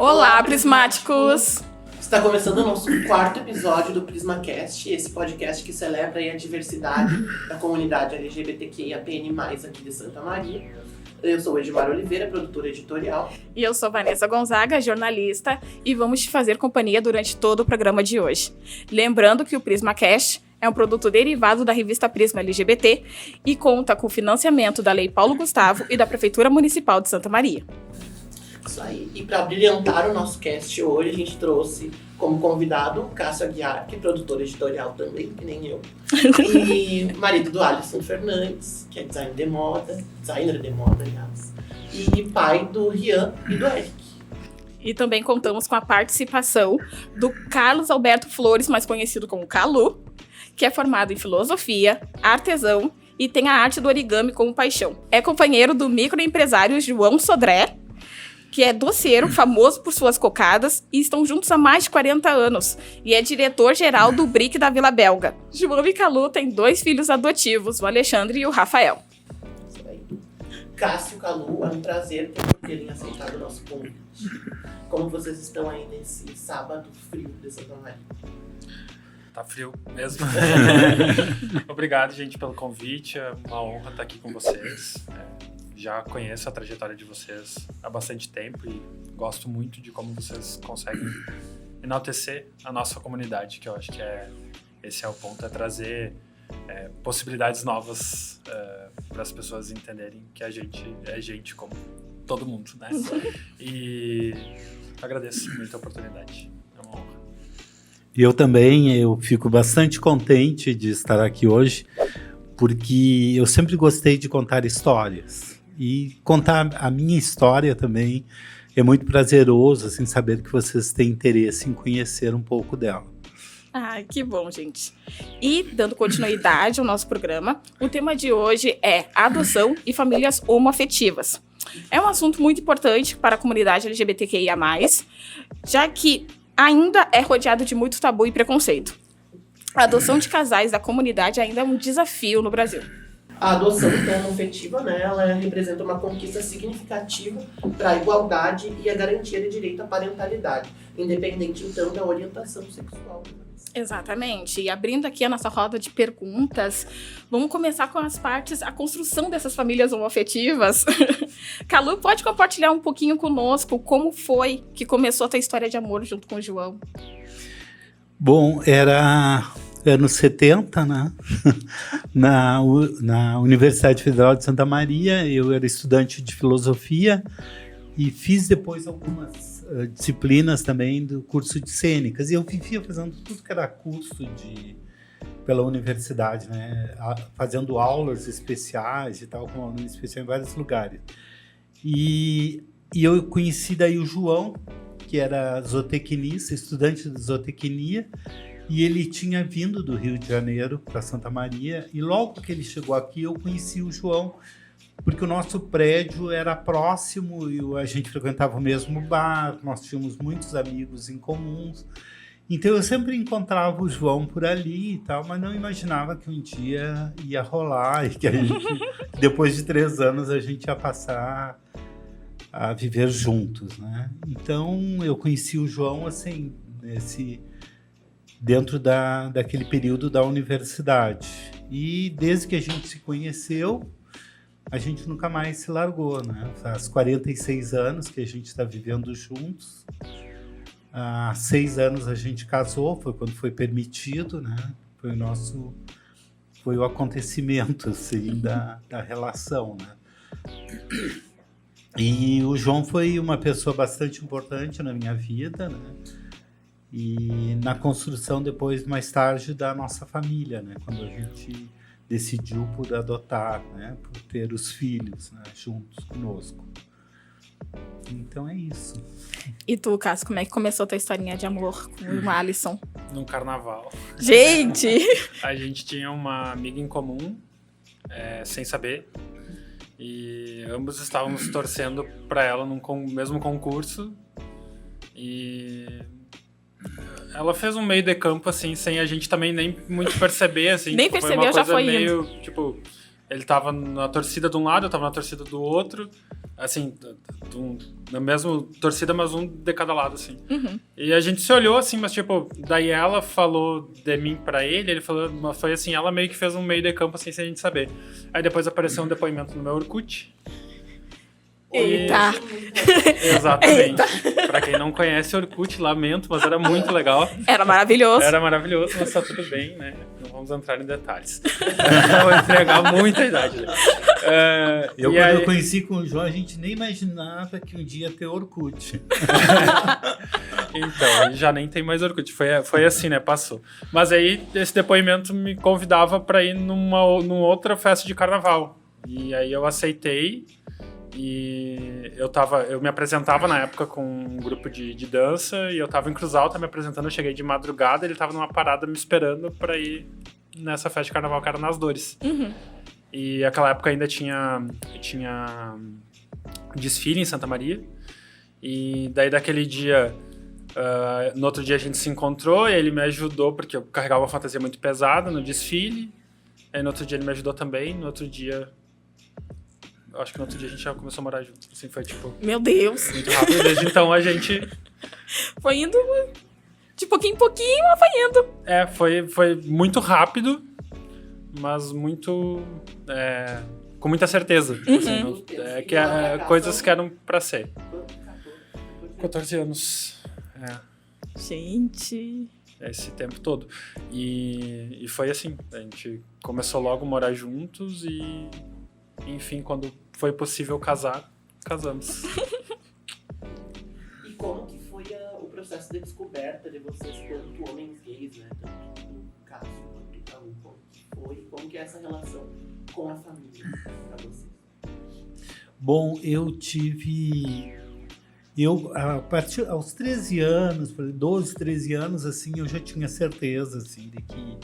Olá, prismáticos! Está começando o nosso quarto episódio do PrismaCast, esse podcast que celebra a diversidade da comunidade LGBTQIAPN+, aqui de Santa Maria. Eu sou Edmar Oliveira, produtora editorial. E eu sou Vanessa Gonzaga, jornalista, e vamos te fazer companhia durante todo o programa de hoje. Lembrando que o PrismaCast é um produto derivado da revista Prisma LGBT e conta com o financiamento da Lei Paulo Gustavo e da Prefeitura Municipal de Santa Maria. Isso aí. E para brilhantar o nosso cast hoje, a gente trouxe como convidado Cássio Aguiar, que é produtor editorial também, que nem eu. E marido do Alisson Fernandes, que é designer de moda, aliás. E pai do Rian e do Eric. E também contamos com a participação do Carlos Alberto Flores, mais conhecido como Calu, que é formado em filosofia, artesão e tem a arte do origami como paixão. É companheiro do microempresário João Sodré, que é doceiro, famoso por suas cocadas, e estão juntos há mais de 40 anos, e é diretor-geral do BRIC da Vila Belga. João e Calu têm 2 filhos adotivos, o Alexandre e o Rafael. Isso aí. Cássio, Calu, é um prazer terem aceitado o nosso convite. Como vocês estão aí nesse sábado frio de Santa Maria? Tá frio mesmo. Obrigado, gente, pelo convite. É uma honra estar aqui com vocês. Já conheço a trajetória de vocês há bastante tempo e gosto muito de como vocês conseguem enaltecer a nossa comunidade, que eu acho que esse é o ponto, é trazer possibilidades novas para as pessoas entenderem que a gente é gente como todo mundo, né? E agradeço muito a oportunidade, é uma honra. E eu fico bastante contente de estar aqui hoje, porque eu sempre gostei de contar histórias. E contar a minha história também é muito prazeroso, assim, saber que vocês têm interesse em conhecer um pouco dela. Ah, que bom, gente. E, dando continuidade ao nosso programa, o tema de hoje é adoção e famílias homoafetivas. É um assunto muito importante para a comunidade LGBTQIA+, já que ainda é rodeado de muito tabu e preconceito. A adoção de casais da comunidade ainda é um desafio no Brasil. A adoção homoafetiva, né, ela representa uma conquista significativa para a igualdade e a garantia de direito à parentalidade, independente, então, da orientação sexual. Exatamente. E abrindo aqui a nossa roda de perguntas, vamos começar com a construção dessas famílias homoafetivas. Calu, pode compartilhar um pouquinho conosco como foi que começou a tua história de amor junto com o João? Bom, era anos 70, né? na Universidade Federal de Santa Maria, eu era estudante de filosofia e fiz depois algumas disciplinas também do curso de cênicas. E eu vivia fazendo tudo que era curso pela universidade, né? Fazendo aulas especiais e tal, com aluno especial em vários lugares. E eu conheci daí o João, que era zootecnista, estudante de zootecnia, e ele tinha vindo do Rio de Janeiro para Santa Maria, e logo que ele chegou aqui eu conheci o João, porque o nosso prédio era próximo e a gente frequentava o mesmo bar, nós tínhamos muitos amigos em comuns, então eu sempre encontrava o João por ali e tal, mas não imaginava que um dia ia rolar e que depois de 3 anos a gente ia passar a viver juntos, né? Então eu conheci o João assim, dentro daquele período da universidade. E desde que a gente se conheceu, a gente nunca mais se largou, né? Faz 46 anos que a gente está vivendo juntos. Há 6 anos a gente casou, foi quando foi permitido, né? Foi o acontecimento, assim, da relação, né? E o João foi uma pessoa bastante importante na minha vida, né? E na construção depois, mais tarde, da nossa família, né? Quando a gente decidiu por adotar, né? Por ter os filhos, né? Juntos conosco. Então é isso. E tu, Cássio, como é que começou a tua historinha de amor com o Alisson? No carnaval. Gente! A gente tinha uma amiga em comum, sem saber, e ambos estávamos torcendo para ela no mesmo concurso, e ela fez um meio de campo, assim, sem a gente também nem muito perceber, assim. Nem tipo, percebeu, já foi meio, indo. tipo, ele tava na torcida de um lado, eu tava na torcida do outro, assim, na mesma torcida, mas um de cada lado, assim. E a gente se olhou, assim, mas tipo, daí ela falou de mim pra ele falou, mas foi assim, ela meio que fez um meio de campo, assim, sem a gente saber. Aí depois apareceu um depoimento no meu Orkut. Eita! Exatamente. Pra quem não conhece Orkut, lamento, mas era muito legal. Era maravilhoso. Era maravilhoso, mas tá tudo bem, né? Não vamos entrar em detalhes. Vou entregar muita idade. Né? Quando eu conheci com o João, a gente nem imaginava que um dia ia ter Orkut. Então, já nem tem mais Orkut. Foi assim, né? Passou. Mas aí, esse depoimento me convidava pra ir numa outra festa de carnaval. E aí eu aceitei. E eu me apresentava na época com um grupo de dança e eu tava em Cruz Alta me apresentando, eu cheguei de madrugada, ele tava numa parada me esperando pra ir nessa festa de carnaval que era nas Dores. E naquela época ainda tinha desfile em Santa Maria. E daí daquele dia, no outro dia a gente se encontrou e ele me ajudou, porque eu carregava uma fantasia muito pesada no desfile. Aí no outro dia ele me ajudou também, no outro dia... Acho que no outro dia a gente já começou a morar junto. Assim, foi tipo... Meu Deus! Muito rápido. Desde então a gente... Foi indo de pouquinho em pouquinho, mas foi indo. Foi muito rápido, mas muito... com muita certeza. Assim, coisas que eram pra ser. 14 anos. Gente... Esse tempo todo. E foi assim. A gente começou logo a morar juntos e... Enfim, quando foi possível casar, casamos. E como que foi o processo de descoberta de vocês quanto homens gays, né? Tanto do Cássio quanto do Calu, como que foi? Como que é essa relação com a família pra vocês? Bom, a partir aos 13 anos, 12, 13 anos, assim, eu já tinha certeza, assim, de que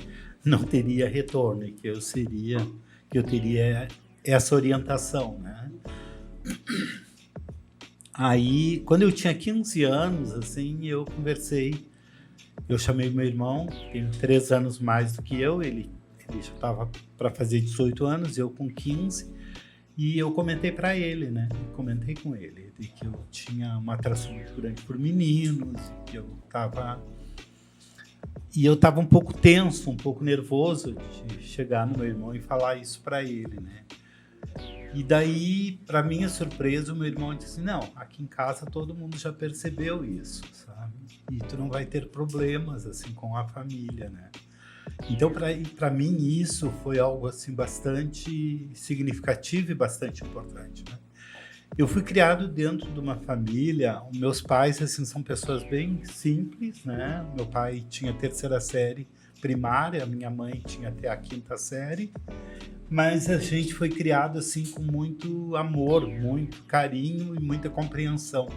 não teria retorno, e que eu teria essa orientação, né? Aí, quando eu tinha 15 anos, assim, eu chamei meu irmão, tem 3 anos mais do que eu, ele já estava para fazer 18 anos, eu com 15, e eu comentei para ele, né? Comentei com ele de que eu tinha uma atração muito grande por meninos, que eu estava um pouco tenso, um pouco nervoso de chegar no meu irmão e falar isso para ele, né? E daí, para minha surpresa, o meu irmão disse, não, aqui em casa todo mundo já percebeu isso, sabe? E tu não vai ter problemas, assim, com a família, né? Então, para mim, isso foi algo, assim, bastante significativo e bastante importante, né? Eu fui criado dentro de uma família, meus pais, assim, são pessoas bem simples, né? Meu pai tinha 3ª série primária, minha mãe tinha até a 5ª série, mas a gente foi criado assim com muito amor, muito carinho e muita compreensão.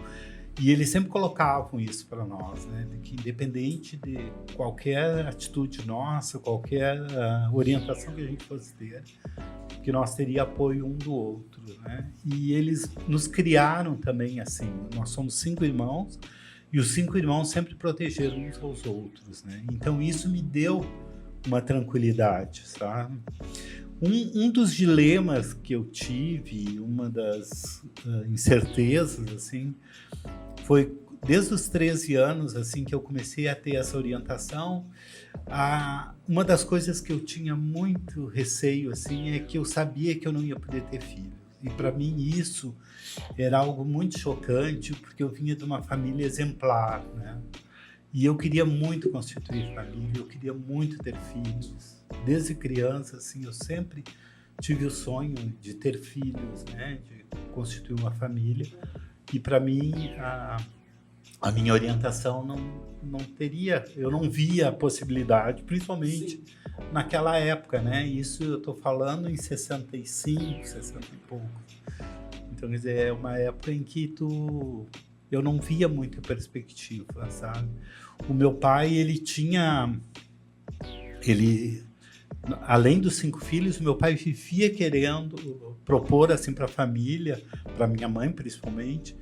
E eles sempre colocavam isso para nós, né? De que independente de qualquer atitude nossa, qualquer orientação que a gente fosse ter, que nós teria apoio um do outro, né? E eles nos criaram também assim. Nós somos 5 irmãos e os 5 irmãos sempre protegeram uns aos outros, né? Então isso me deu uma tranquilidade, sabe? Um dos dilemas que eu tive, uma das incertezas, assim, foi desde os 13 anos, assim, que eu comecei a ter essa orientação. Uma das coisas que eu tinha muito receio, assim, é que eu sabia que eu não ia poder ter filhos. E para mim isso era algo muito chocante, porque eu vinha de uma família exemplar, né? E eu queria muito constituir família, eu queria muito ter filhos. Desde criança, assim, eu sempre tive o sonho de ter filhos, né? De constituir uma família. E para mim, a minha orientação não teria, eu não via a possibilidade, principalmente naquela época, né? Isso eu estou falando em 65, 60 e pouco. Então, quer dizer, é uma época em que eu não via muita perspectiva, sabe? O meu pai, além dos 5 filhos, meu pai vivia querendo propor assim para a família, para minha mãe principalmente,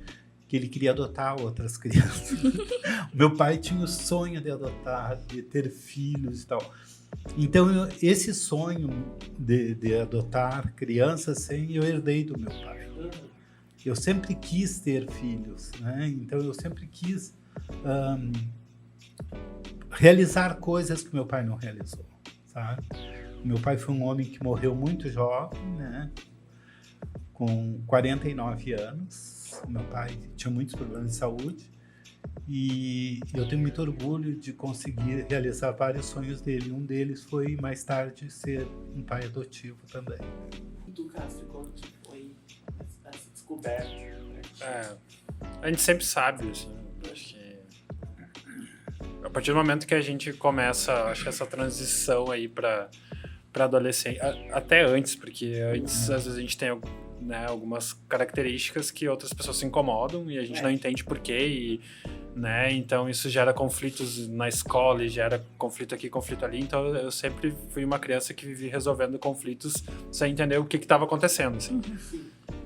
que ele queria adotar outras crianças. O meu pai tinha o sonho de adotar, de ter filhos e tal. Então, esse sonho de adotar crianças, eu herdei do meu pai. eu sempre quis ter filhos, né? Então eu sempre quis realizar coisas que meu pai não realizou, sabe? Meu pai foi um homem que morreu muito jovem, né? Com 49 anos. Meu pai tinha muitos problemas de saúde e eu tenho muito orgulho de conseguir realizar vários sonhos dele. Um deles foi, mais tarde, ser um pai adotivo também. E tu, Cássio, como que foi essa descoberta? A gente sempre sabe, assim, eu acho que a partir do momento que a gente começa, acho que essa transição aí para adolescente, até antes, porque antes às vezes a gente tem, né, algumas características que outras pessoas se incomodam e a gente não entende por quê, e, né, então isso gera conflitos na escola e gera conflito aqui, conflito ali. Então eu sempre fui uma criança que vivia resolvendo conflitos sem entender o que estava acontecendo, assim.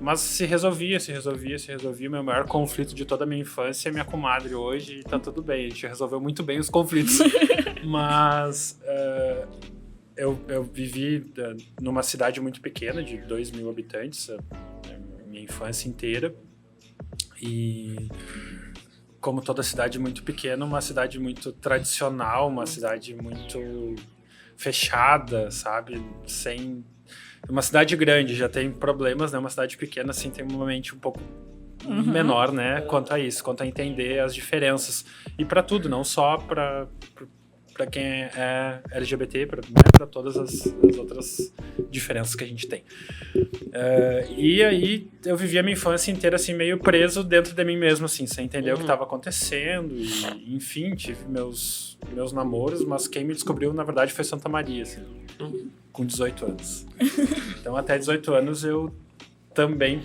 Mas se resolvia. O meu maior conflito de toda a minha infância é minha comadre hoje, e tá tudo bem, a gente resolveu muito bem os conflitos. Mas eu vivi numa cidade muito pequena, de 2.000 habitantes, minha infância inteira. E como toda cidade muito pequena, uma cidade muito tradicional, uma cidade muito fechada, sabe? Uma cidade grande já tem problemas, né? Uma cidade pequena, assim, tem uma mente um pouco menor, né? Quanto a isso, quanto a entender as diferenças. E para tudo, não só para quem é LGBT, para todas as outras diferenças que a gente tem. E aí eu vivi a minha infância inteira assim, meio preso dentro de mim mesmo, assim, sem entender o que estava acontecendo. E, enfim, tive meus namoros, mas quem me descobriu, na verdade, foi Santa Maria, assim, com 18 anos. Então, até 18 anos, eu também,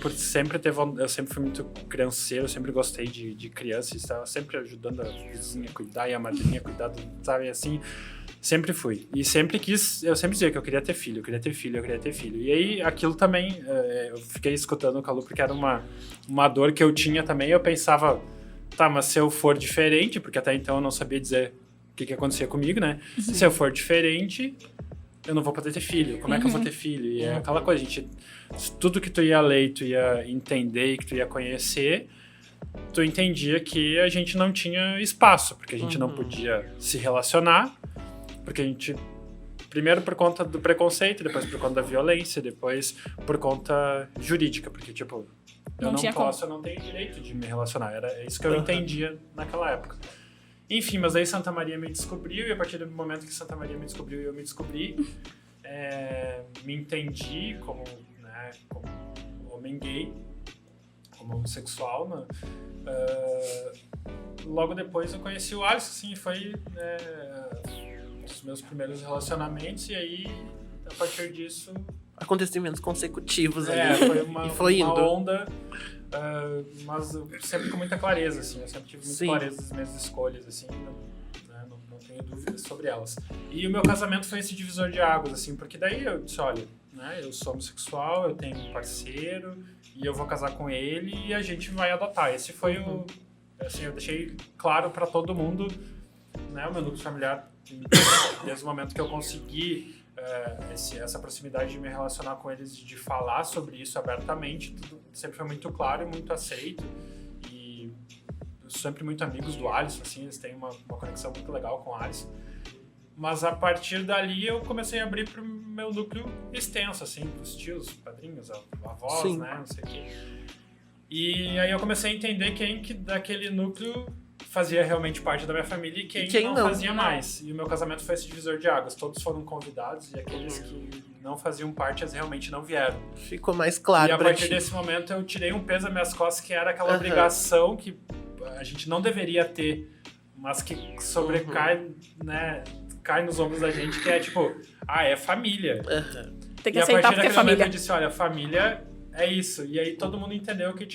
eu sempre fui muito crianceiro, eu sempre gostei de criança, estava sempre ajudando a vizinha a cuidar e a madrinha a cuidar, sabe, assim, sempre fui. E eu sempre dizia que eu queria ter filho. E aí, aquilo também, eu fiquei escutando o Calu, porque era uma dor que eu tinha também, eu pensava, tá, mas se eu for diferente, porque até então eu não sabia dizer o que acontecia comigo, né? Sim. Se eu for diferente, eu não vou poder ter filho. Como é que eu vou ter filho? E é aquela coisa, tudo que tu ia ler, tu ia entender e que tu ia conhecer, tu entendia que a gente não tinha espaço, porque a gente não podia se relacionar, porque a gente, primeiro por conta do preconceito, depois por conta da violência, depois por conta jurídica, porque, eu não tenho direito de me relacionar. Era isso que eu entendia naquela época. Enfim, mas aí Santa Maria me descobriu, e a partir do momento que Santa Maria me descobriu, eu me descobri, me entendi como homem gay, como homossexual, né? Logo depois eu conheci o Alisson, assim, foi um dos meus primeiros relacionamentos, e aí, a partir disso... Acontecimentos consecutivos foi uma onda... mas sempre com muita clareza, assim, eu sempre tive muita clareza das minhas escolhas, assim, não tenho dúvidas sobre elas. E o meu casamento foi esse divisor de águas, assim, porque daí eu disse, olha, né, eu sou homossexual, eu tenho um parceiro, e eu vou casar com ele, e a gente vai adotar. Esse foi assim, eu deixei claro para todo mundo, né, o meu núcleo familiar, desde o momento que eu consegui essa proximidade de me relacionar com eles, de falar sobre isso abertamente, tudo sempre foi muito claro e muito aceito, e eu sou sempre muito amigos do Alisson, assim, eles têm uma conexão muito legal com o Alisson, mas a partir dali eu comecei a abrir pro meu núcleo extenso, assim, pros tios, padrinhos, avós, né, não sei o quê, e aí eu comecei a entender quem que daquele núcleo fazia realmente parte da minha família e quem não fazia mais. E o meu casamento foi esse divisor de águas. Todos foram convidados e aqueles que não faziam parte, eles realmente não vieram. Ficou mais claro. E a partir desse momento eu tirei um peso das minhas costas, que era aquela obrigação que a gente não deveria ter, mas que sobrecai, né, cai nos ombros da gente, que é é família. Tem que aceitar, porque é família. E a partir daquele momento eu disse, olha, família é isso. E aí todo mundo entendeu que,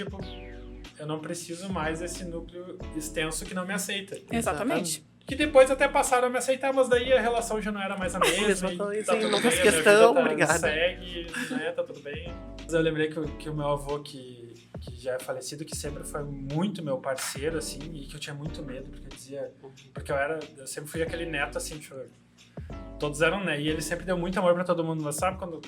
eu não preciso mais desse núcleo extenso que não me aceita. Exatamente. Que depois até passaram a me aceitar, mas daí a relação já não era mais a mesma. Não faz questão, obrigado. Segue, né, tá tudo bem. Mas eu lembrei que o meu avô, que já é falecido, que sempre foi muito meu parceiro, assim, e que eu tinha muito medo, porque eu dizia... Porque eu sempre fui aquele neto, assim, todos eram, né? E ele sempre deu muito amor pra todo mundo, mas sabe quando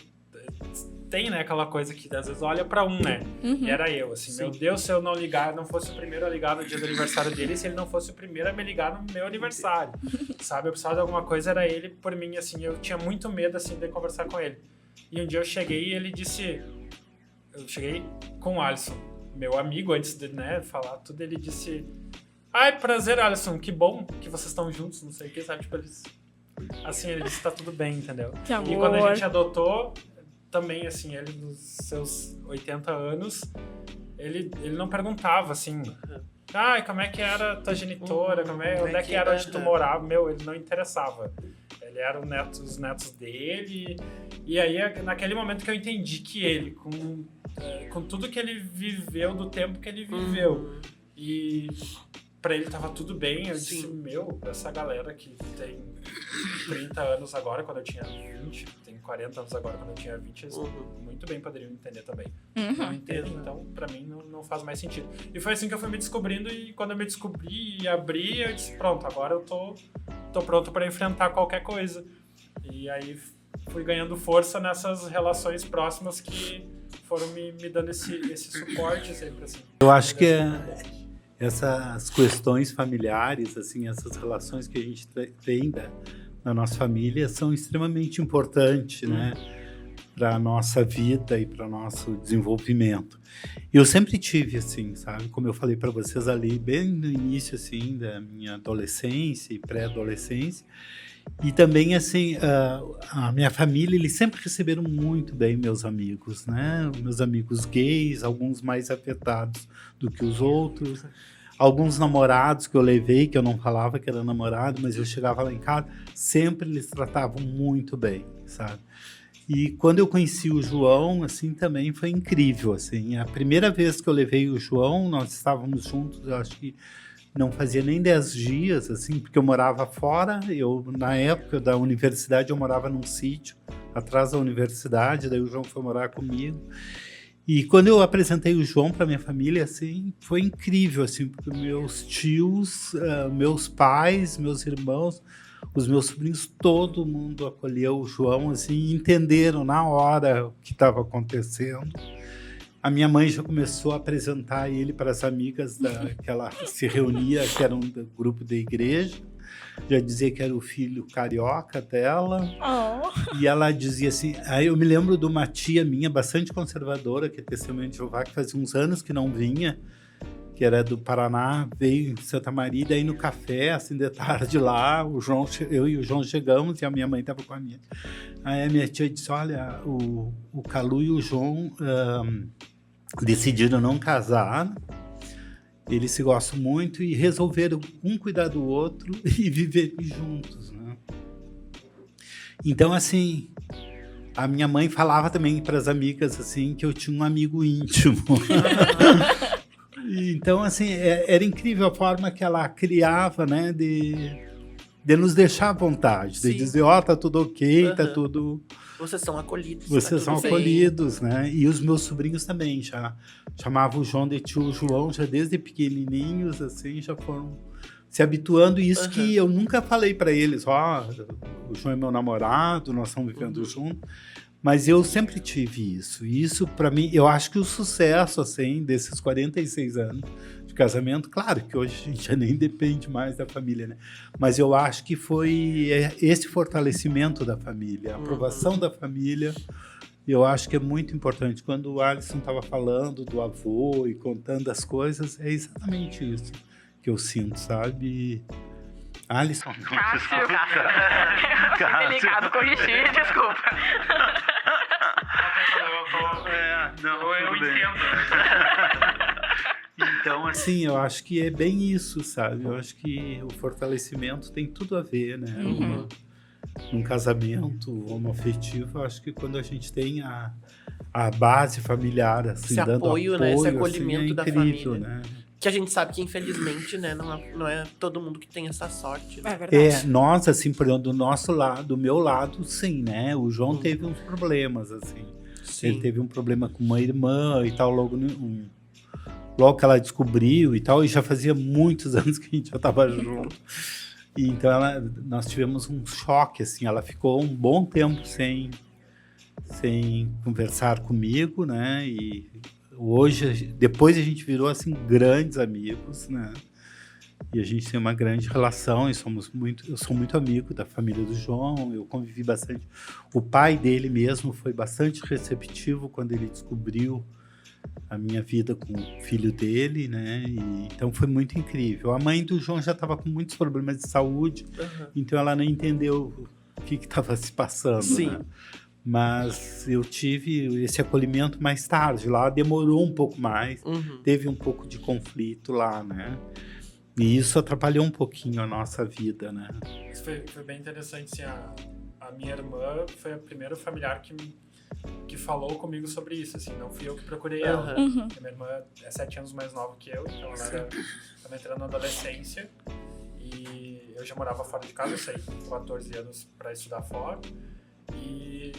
tem, né, aquela coisa que às vezes olha pra um, né? E era eu, assim, meu Deus, se eu não ligar, não fosse o primeiro a ligar no dia do aniversário dele, se ele não fosse o primeiro a me ligar no meu aniversário, sabe? Eu precisava de alguma coisa, era ele por mim, assim, eu tinha muito medo, assim, de conversar com ele. E um dia eu cheguei e ele disse, eu cheguei com o Alisson, meu amigo, antes de, né, falar tudo, ele disse, ai, prazer, Alisson, que bom que vocês estão juntos, não sei o que, sabe? Tipo, eles, assim, ele disse, tá tudo bem, entendeu? Que amor. E quando a gente adotou, também, assim, ele nos seus 80 anos, ele não perguntava, assim, ai, como é que era tua genitora, onde é que era onde tu morava, meu, ele não interessava. Ele era os netos dele, e aí, naquele momento que eu entendi que ele, com tudo que ele viveu, do tempo que ele viveu, e pra ele tava tudo bem, eu disse, meu, essa galera que tem 30 anos agora, quando eu tinha 20, tem 40 anos agora, quando eu tinha 20, eles muito bem poderiam entender também. Não entendem, então pra mim não faz mais sentido. E foi assim que eu fui me descobrindo, e quando eu me descobri e abri, eu disse, pronto, agora eu tô pronto pra enfrentar qualquer coisa. E aí fui ganhando força nessas relações próximas que foram me dando esse suporte sempre, assim. Eu acho que essas questões familiares, assim, essas relações que a gente tem na nossa família são extremamente importantes, né, para a nossa vida e para o nosso desenvolvimento. Eu sempre tive, assim, sabe, como eu falei para vocês ali, bem no início, assim, da minha adolescência e pré-adolescência, e também, assim, a minha família, eles sempre receberam muito bem meus amigos, né? Meus amigos gays, alguns mais afetados do que os outros. Alguns namorados que eu levei, que eu não falava que era namorado, mas eu chegava lá em casa, sempre eles tratavam muito bem, sabe? E quando eu conheci o João, assim, também foi incrível, assim. A primeira vez que eu levei o João, nós estávamos juntos, eu acho que não fazia nem 10 dias, assim, porque eu morava fora. Na época da universidade, eu morava num sítio atrás da universidade, daí o João foi morar comigo. E quando eu apresentei o João para minha família, assim, foi incrível, assim, porque meus tios, meus pais, meus irmãos, os meus sobrinhos, todo mundo acolheu o João, assim, e entenderam na hora o que estava acontecendo. A minha mãe já começou a apresentar ele para as amigas que ela se reunia, que eram do grupo da igreja. Já dizia que era o filho carioca dela. E ela dizia assim... Aí eu me lembro de uma tia minha, bastante conservadora, que é testemunha de Jeová, que fazia uns anos que não vinha, que era do Paraná, veio em Santa Maria, daí no café, assim, de tarde lá, eu e o João chegamos, e a minha mãe estava com a minha. Aí a minha tia disse, olha, o Calu e o João decidiram não casar, eles se gostam muito e resolveram um cuidar do outro e viver juntos, né? Então, assim, a minha mãe falava também para as amigas, assim, que eu tinha um amigo íntimo. Então, assim, era incrível a forma que ela criava, né, de nos deixar à vontade, de dizer, tá tudo ok, tá tudo... Vocês são acolhidos. Vocês são acolhidos, né? E os meus sobrinhos também já chamavam o João de tio João, já desde pequenininhos, assim, já foram se habituando. E isso que eu nunca falei para eles, o João é meu namorado, nós estamos vivendo juntos. Mas eu sempre tive isso. E isso, para mim, eu acho que o sucesso, assim, desses 46 anos de casamento, claro que hoje a gente já nem depende mais da família, né? Mas eu acho que foi esse fortalecimento da família, a aprovação da família, eu acho que é muito importante. Quando o Alisson estava falando do avô e contando as coisas, é exatamente isso que eu sinto, sabe? Alisson. Cássio. Delicado, corrigir, desculpa. Eu entendo. Então, assim, eu acho que é bem isso, sabe? Eu acho que o fortalecimento tem tudo a ver, né? Num casamento homoafetivo, eu acho que quando a gente tem a base familiar, assim, esse dando apoio, né? Esse assim, acolhimento é da incrível, família. né? Que a gente sabe que, infelizmente, né, não é todo mundo que tem essa sorte. Né? É verdade. Nós, assim, por exemplo, do nosso lado, do meu lado, sim, né? O João teve uns problemas, assim. Sim. Ele teve um problema com uma irmã e tal, logo que ela descobriu e tal, e já fazia muitos anos que a gente já estava junto. E então nós tivemos um choque, assim, ela ficou um bom tempo sem sem conversar comigo, né? E hoje, depois a gente virou assim grandes amigos, né? E a gente tem uma grande relação e eu sou muito amigo da família do João, eu convivi bastante. O pai dele mesmo foi bastante receptivo quando ele descobriu a minha vida com o filho dele, né? E, então foi muito incrível. A mãe do João já estava com muitos problemas de saúde, então ela não entendeu o que estava se passando, Sim. né? Mas eu tive esse acolhimento mais tarde. Lá demorou um pouco mais, teve um pouco de conflito lá, né? E isso atrapalhou um pouquinho a nossa vida, né? Isso foi bem interessante, assim, a minha irmã foi a primeira familiar que falou comigo sobre isso, assim, não fui eu que procurei ela. Minha irmã é 7 anos mais nova que eu, então ela estava entrando na adolescência e eu já morava fora de casa, eu saí com 14 anos para estudar fora e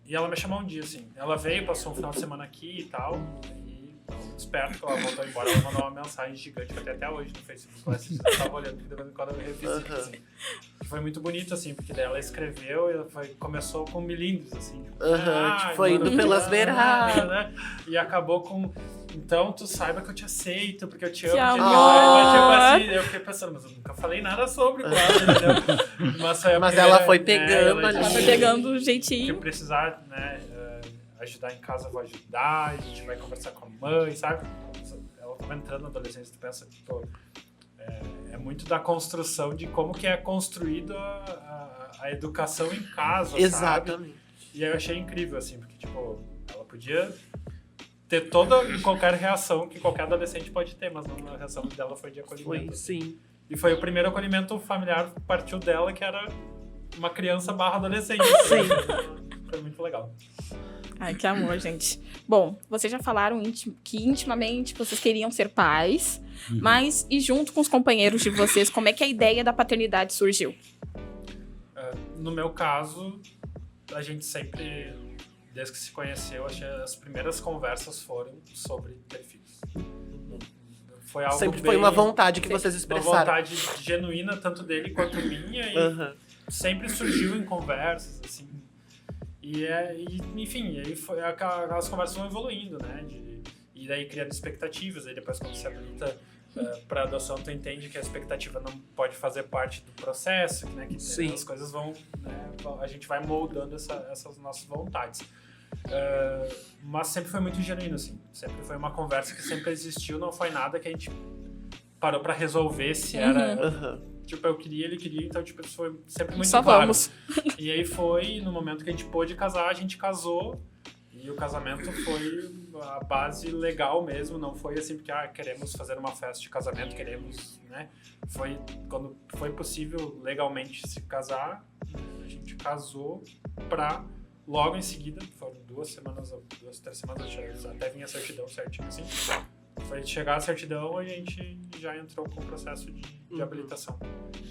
ela me chamou um dia, assim, ela veio, passou um final de semana aqui e tal, e esperto que ela voltou embora, ela mandou uma mensagem gigante que até hoje no Facebook, eu estava olhando, porque de vez em quando eu revisito, assim. Foi muito bonito, assim, porque daí ela escreveu e começou com milímetros, assim. Tipo, foi indo pelas beiradas. Né? E acabou com... Então, tu saiba que eu te aceito, porque eu te amo. amor! Tipo assim, eu fiquei pensando, mas eu nunca falei nada sobre com ela, entendeu? Mas ela foi pegando ali. Ela foi pegando o Se eu jeitinho. precisar, né, ajudar em casa, eu vou ajudar, a gente vai conversar com a mãe, sabe? Ela tava entrando na adolescência, tu pensa, pô, é muito da construção de como que é construído a educação em casa, Exatamente. sabe? E aí eu achei incrível, assim, porque, tipo, ela podia ter toda e qualquer reação que qualquer adolescente pode ter, mas não, a reação dela foi de acolhimento. Foi, sim. E foi o primeiro acolhimento familiar que partiu dela, que era uma criança / adolescente. Sim. Foi muito legal. Ai, que amor, gente. Bom, vocês já falaram que intimamente vocês queriam ser pais, mas e junto com os companheiros de vocês, como é que a ideia da paternidade surgiu? No meu caso, a gente sempre, desde que se conheceu, acho que as primeiras conversas foram sobre ter filhos. Foi algo Sempre bem, foi uma vontade que vocês uma expressaram. vontade genuína, tanto dele quanto minha, e sempre surgiu em conversas, assim. Enfim, e aí as conversas vão evoluindo, né? E daí criando expectativas, aí depois quando se habilita para adoção, tu entende que a expectativa não pode fazer parte do processo, né? Que Sim. as coisas vão, né, a gente vai moldando essas nossas vontades. Mas sempre foi muito genuíno, assim. Sempre foi uma conversa que sempre existiu, não foi nada que a gente parou para resolver se era... Tipo, eu queria, ele queria, então, tipo, isso foi sempre muito Só claro. vamos. E aí foi, no momento que a gente pôde casar, a gente casou. E o casamento foi a base legal mesmo, não foi assim porque, queremos fazer uma festa de casamento, queremos, né? Foi quando foi possível legalmente se casar, a gente casou pra logo em seguida, foram 2 semanas, 2, 3 semanas, até vinha a certidão certinho assim. Foi chegar a certidão, a gente já entrou com o processo de habilitação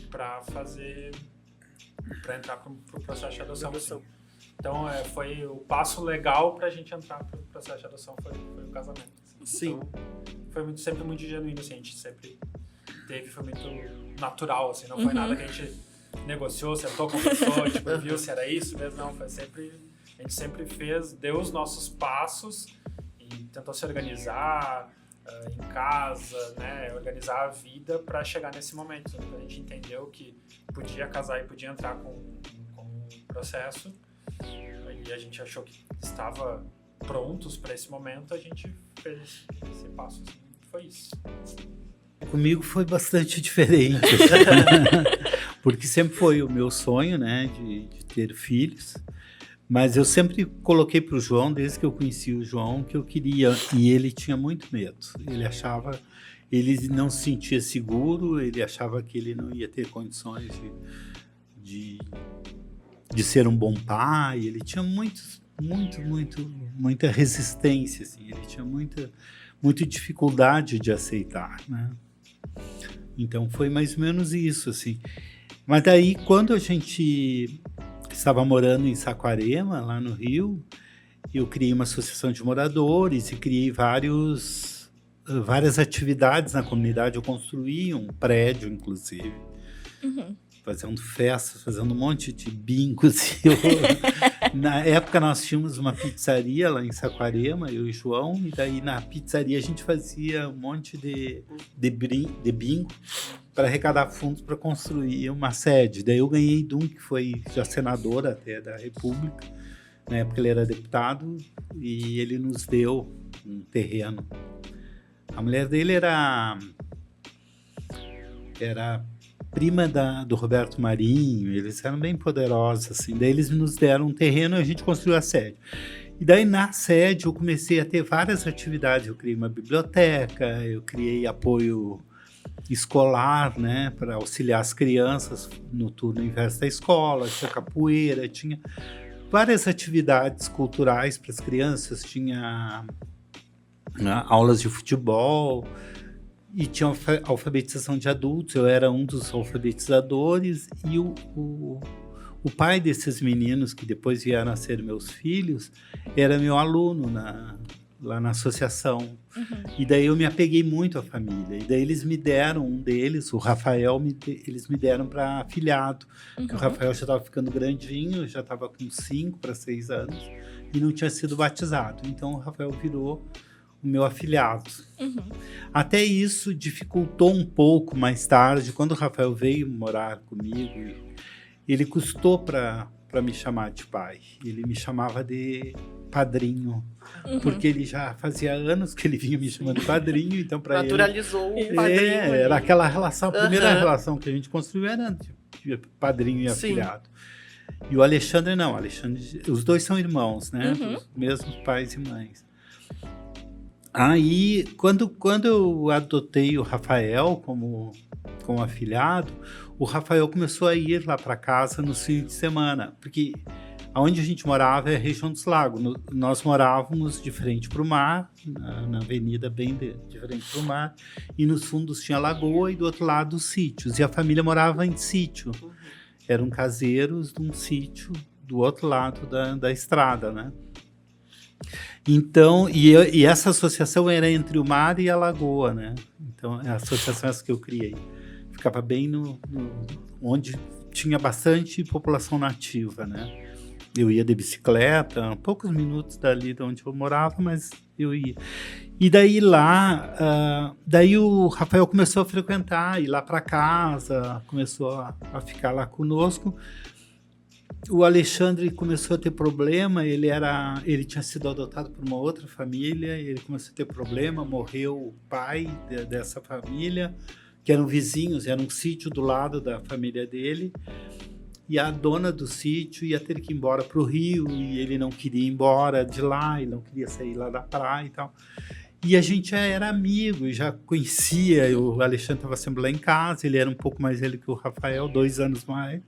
para entrar pro processo de adoção. Assim. Então, foi o passo legal pra gente entrar pro processo de adoção, foi o casamento. Assim. Sim. Então, foi sempre muito genuíno, assim, a gente sempre teve, foi muito natural, assim, não foi nada que a gente negociou, sentou, conversou, tipo, viu se era isso mesmo, não, foi sempre, a gente sempre deu os nossos passos e tentou se organizar, em casa, né, organizar a vida para chegar nesse momento. Quando a gente entendeu que podia casar e podia entrar com o processo, e a gente achou que estava prontos para esse momento, a gente fez esse passo. Assim, foi isso. Comigo foi bastante diferente, porque sempre foi o meu sonho, né, de ter filhos. Mas eu sempre coloquei para o João, desde que eu conheci o João, que eu queria, e ele tinha muito medo. Ele não se sentia seguro, ele achava que ele não ia ter condições de ser um bom pai. Ele tinha muita resistência, assim. Ele tinha muita dificuldade de aceitar, né? Então foi mais ou menos isso, assim. Mas daí, quando a gente estava morando em Saquarema, lá no Rio, eu criei uma associação de moradores e criei várias atividades na comunidade. Eu construí um prédio, inclusive, fazendo festas, fazendo um monte de bingos. Na época nós tínhamos uma pizzaria lá em Saquarema, eu e o João, e daí na pizzaria a gente fazia um monte de bingo para arrecadar fundos para construir uma sede. Daí eu ganhei de um que foi já senador até da República, na época ele era deputado, e ele nos deu um terreno. A mulher dele era prima do Roberto Marinho, eles eram bem poderosos, assim. Daí eles nos deram um terreno e a gente construiu a sede. E daí na sede eu comecei a ter várias atividades. Eu criei uma biblioteca, eu criei apoio escolar, né, para auxiliar as crianças no turno inverso da escola, tinha capoeira, tinha várias atividades culturais para as crianças, tinha aulas de futebol, e tinha alfabetização de adultos. Eu era um dos alfabetizadores, e o pai desses meninos, que depois vieram a ser meus filhos, era meu aluno lá na associação. E daí eu me apeguei muito à família. E daí eles me deram, um deles, o Rafael, eles me deram para afilhado. Porque o Rafael já estava ficando grandinho, já estava com 5 para 6 anos, e não tinha sido batizado. Então o Rafael virou o meu afilhado. Até isso dificultou um pouco mais tarde, quando o Rafael veio morar comigo, ele custou para me chamar de pai. Ele me chamava de padrinho, porque ele já fazia anos que ele vinha me chamando de padrinho, então para ele... Naturalizou o padrinho. Era aquela relação, a primeira relação que a gente construiu era de padrinho e afilhado. E o Alexandre não, os dois são irmãos, né? Os mesmos pais e mães. Aí, quando eu adotei o Rafael como afilhado, o Rafael começou a ir lá para casa no fim de semana, porque onde a gente morava é a região dos lagos. Nós morávamos de frente para o mar, na avenida bem de frente para o mar, e nos fundos tinha lagoa e do outro lado os sítios, e a família morava em sítio. Eram caseiros de um sítio do outro lado da estrada, né? Então, e essa associação era entre o mar e a lagoa, né? Então, é a associação essa que eu criei. Ficava bem onde tinha bastante população nativa, né? Eu ia de bicicleta, poucos minutos dali de onde eu morava, mas eu ia. E daí daí o Rafael começou a frequentar, ir lá para casa, começou a ficar lá conosco. O Alexandre começou a ter problema, ele tinha sido adotado por uma outra família, ele começou a ter problema, morreu o pai dessa família, que eram vizinhos, era um sítio do lado da família dele, e a dona do sítio ia ter que ir embora para o Rio, e ele não queria ir embora de lá, ele não queria sair lá da praia e tal. E a gente já era amigo, já conhecia, o Alexandre estava sempre lá em casa, ele era um pouco mais velho que o Rafael, 2 anos mais.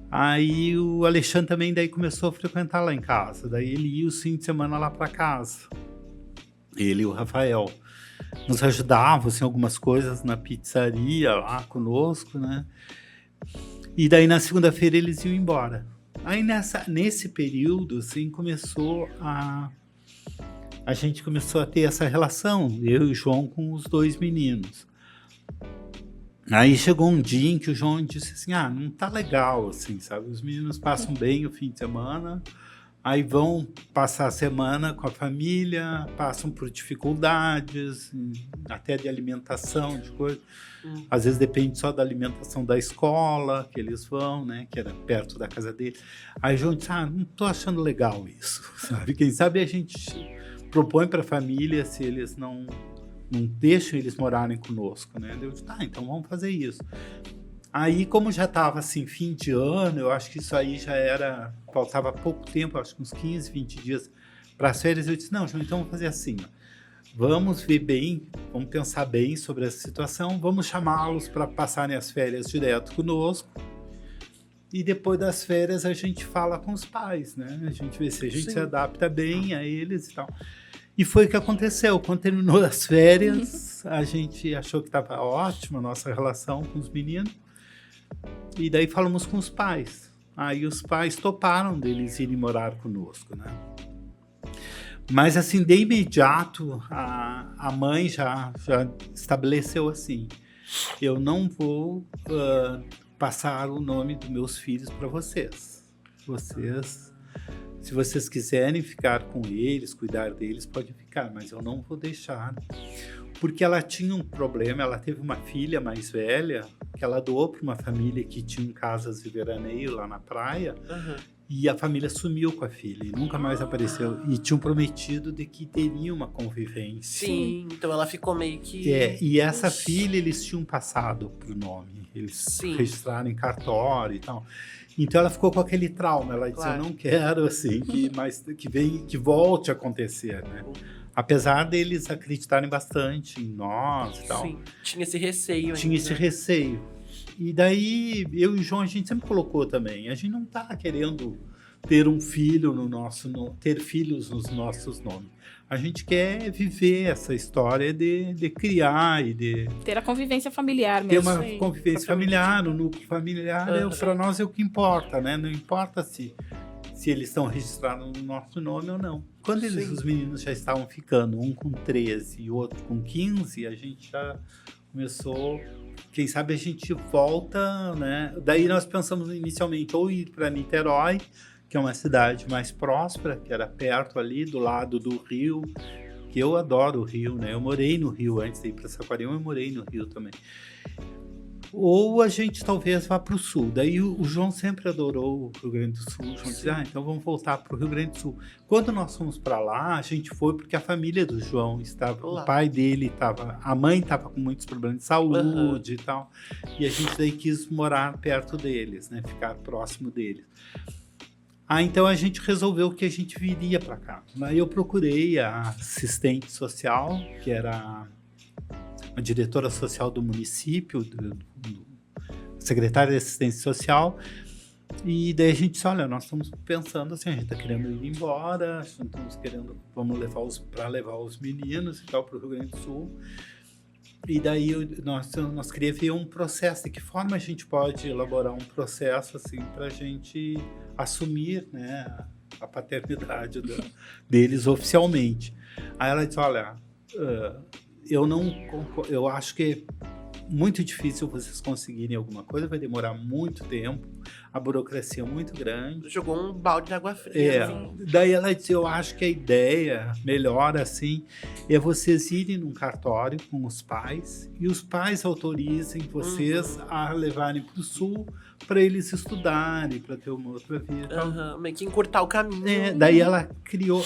Aí o Alexandre também daí começou a frequentar lá em casa. Daí ele ia o fim de semana lá para casa. Ele e o Rafael nos ajudavam assim, algumas coisas na pizzaria lá conosco, né? E daí na segunda-feira eles iam embora. Aí nesse período assim a gente começou a ter essa relação, eu e o João, com os 2 meninos. Aí chegou um dia em que o João disse assim, não tá legal, assim, sabe? Os meninos passam bem o fim de semana, aí vão passar a semana com a família, passam por dificuldades, até de alimentação, de coisa. Às vezes depende só da alimentação da escola que eles vão, né? Que era perto da casa dele. Aí o João disse, não tô achando legal isso, sabe? Quem sabe a gente propõe para a família, se eles não deixam eles morarem conosco, né? Eu disse, então vamos fazer isso. Aí, como já estava assim, fim de ano, eu acho que isso aí faltava pouco tempo, acho que uns 15, 20 dias para as férias. Eu disse, não, João, então vamos fazer assim, vamos ver bem, vamos pensar bem sobre essa situação, vamos chamá-los para passarem as férias direto conosco, e depois das férias a gente fala com os pais, né? A gente vê se a gente se adapta bem a eles e tal. E foi o que aconteceu. Quando terminou as férias, a gente achou que estava ótima a nossa relação com os meninos. E daí falamos com os pais. Aí os pais toparam deles irem morar conosco, né? Mas assim, de imediato, a mãe já estabeleceu assim, eu não vou passar o nome dos meus filhos para vocês. Vocês se vocês quiserem ficar com eles, cuidar deles, pode ficar, mas eu não vou deixar. Porque ela tinha um problema, ela teve uma filha mais velha, que ela doou para uma família que tinha casas de veraneio lá na praia, e a família sumiu com a filha, e nunca mais apareceu. E tinham prometido de que teria uma convivência. Sim, então ela ficou meio que... E essa filha, eles tinham passado pro nome, eles registraram em cartório e tal. Então ela ficou com aquele trauma, ela disse, eu não quero assim, que volte a acontecer, né? Apesar deles acreditarem bastante em nós e tal. Sim, tinha esse receio ainda. Tinha esse receio. E daí, eu e o João, a gente sempre colocou também, a gente não tá querendo ter um filho ter filhos nos nossos nomes. A gente quer viver essa história de criar e de... Ter a convivência familiar ter mesmo. uma convivência familiar, o núcleo familiar, para nós é o que importa, né? Não importa se eles estão registrados no nosso nome ou não. Quando os meninos já estavam ficando, um com 13 e o outro com 15, a gente já começou... Quem sabe a gente volta, né? Daí nós pensamos inicialmente ou ir para Niterói, que é uma cidade mais próspera, que era perto ali, do lado do Rio, que eu adoro o Rio, né? Eu morei no Rio antes de ir para Saquarema, eu morei no Rio também. Ou a gente talvez vá para o Sul. Daí o João sempre adorou o Rio Grande do Sul. O João disse, então vamos voltar para o Rio Grande do Sul. Quando nós fomos para lá, a gente foi porque a família do João estava, o pai dele estava, a mãe estava com muitos problemas de saúde e tal. E a gente daí quis morar perto deles, né? Ficar próximo deles. Então a gente resolveu que a gente viria para cá. Aí eu procurei a assistente social, que era a diretora social do município, secretária de assistência social, e daí a gente disse, olha, nós estamos pensando assim, a gente está querendo ir embora, estamos querendo, vamos levar os meninos e tal para o Rio Grande do Sul. E daí nós queríamos ver um processo, de que forma a gente pode elaborar um processo assim para a gente assumir, né, a paternidade deles oficialmente. Aí ela disse, olha, eu acho que é muito difícil vocês conseguirem alguma coisa, vai demorar muito tempo, a burocracia é muito grande. Jogou um balde de água fria. Daí ela disse, eu acho que a ideia melhor assim é vocês irem num cartório com os pais e os pais autorizem vocês a levarem para o Sul para eles estudarem, para ter uma outra vida. Meio que encurtar o caminho. Daí ela criou,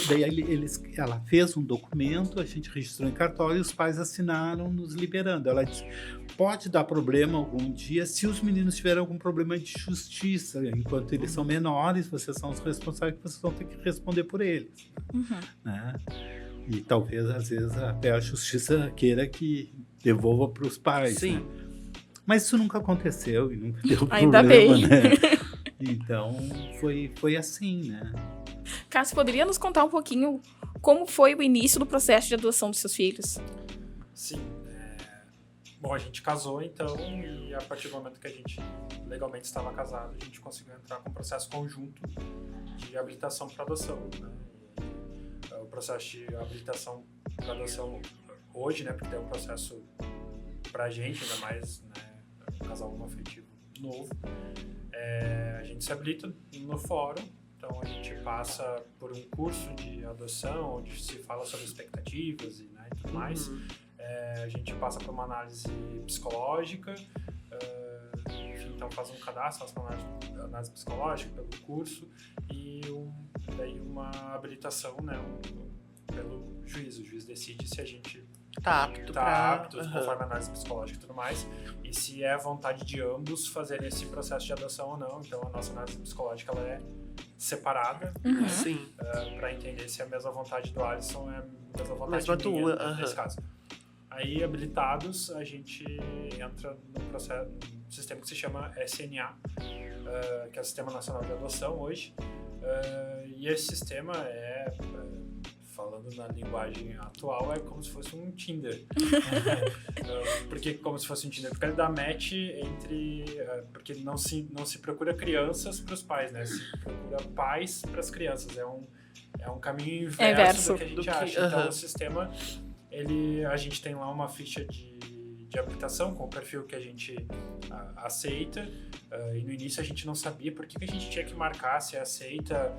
ela fez um documento, a gente registrou em cartório e os pais assinaram nos liberando. Ela disse, pode dar problema algum dia se os meninos tiverem algum problema de justiça, enquanto eles são menores, vocês são os responsáveis, vocês vão ter que responder por eles. Né? E talvez, às vezes, até a justiça queira que devolva para os pais. Sim. Né? Mas isso nunca aconteceu e nunca deu Ainda problema, bem. né? Então, foi assim, né? Cássio, poderia nos contar um pouquinho como foi o início do processo de adoção dos seus filhos? Sim. Bom, a gente casou, então, e a partir do momento que a gente legalmente estava casado, a gente conseguiu entrar com um processo conjunto de habilitação para adoção, né? E o processo de habilitação para adoção hoje, né, porque é um processo para a gente, ainda mais, né, um casal homoafetivo novo, a gente se habilita no fórum, então a gente passa por um curso de adoção, onde se fala sobre expectativas e, né, e tudo mais. A gente passa por uma análise psicológica, enfim, então faz um cadastro, faz uma análise psicológica pelo curso e daí uma habilitação, né, pelo juiz. O juiz decide se a gente tá apto, conforme a análise psicológica e tudo mais, e se é vontade de ambos fazerem esse processo de adoção ou não. Então a nossa análise psicológica ela é separada, né, Sim. para entender se a mesma vontade do Alisson é a mesma vontade Mesma minha, tua, nesse caso. Aí, habilitados, a gente entra no processo, no sistema que se chama SNA, que é o Sistema Nacional de Adoção hoje. E esse sistema falando na linguagem atual, é como se fosse um Tinder. Por que como se fosse um Tinder? Porque ele dá match entre... porque não se procura crianças para os pais, né? Se procura pais para as crianças. É um caminho inverso do que a gente acha. Então, o sistema... a gente tem lá uma ficha de de habilitação, com o perfil que a gente aceita. E no início a gente não sabia por que a gente tinha que marcar se aceita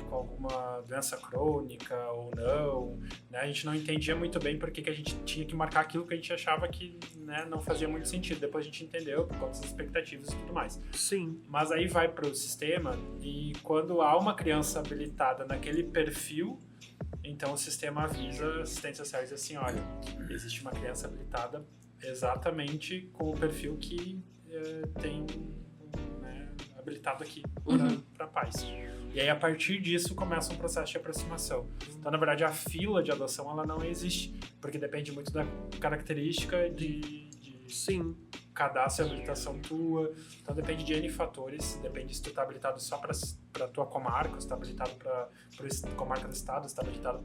com alguma doença crônica ou não. Né? A gente não entendia muito bem por que a gente tinha que marcar aquilo que a gente achava que, né, não fazia muito sentido. Depois a gente entendeu por conta das expectativas e tudo mais. Sim. Mas aí vai para o sistema e quando há uma criança habilitada naquele perfil, então o sistema avisa assistentes sociais assim, olha, existe uma criança habilitada exatamente com o perfil que tem habilitado aqui para pais. E aí a partir disso começa um processo de aproximação. Então na verdade a fila de adoção ela não existe, porque depende muito da característica de Sim. cadastro e habilitação tua. Então depende de N fatores. Depende se tu tá habilitado só para tua comarca, se tá habilitado para comarca do estado, se tá habilitado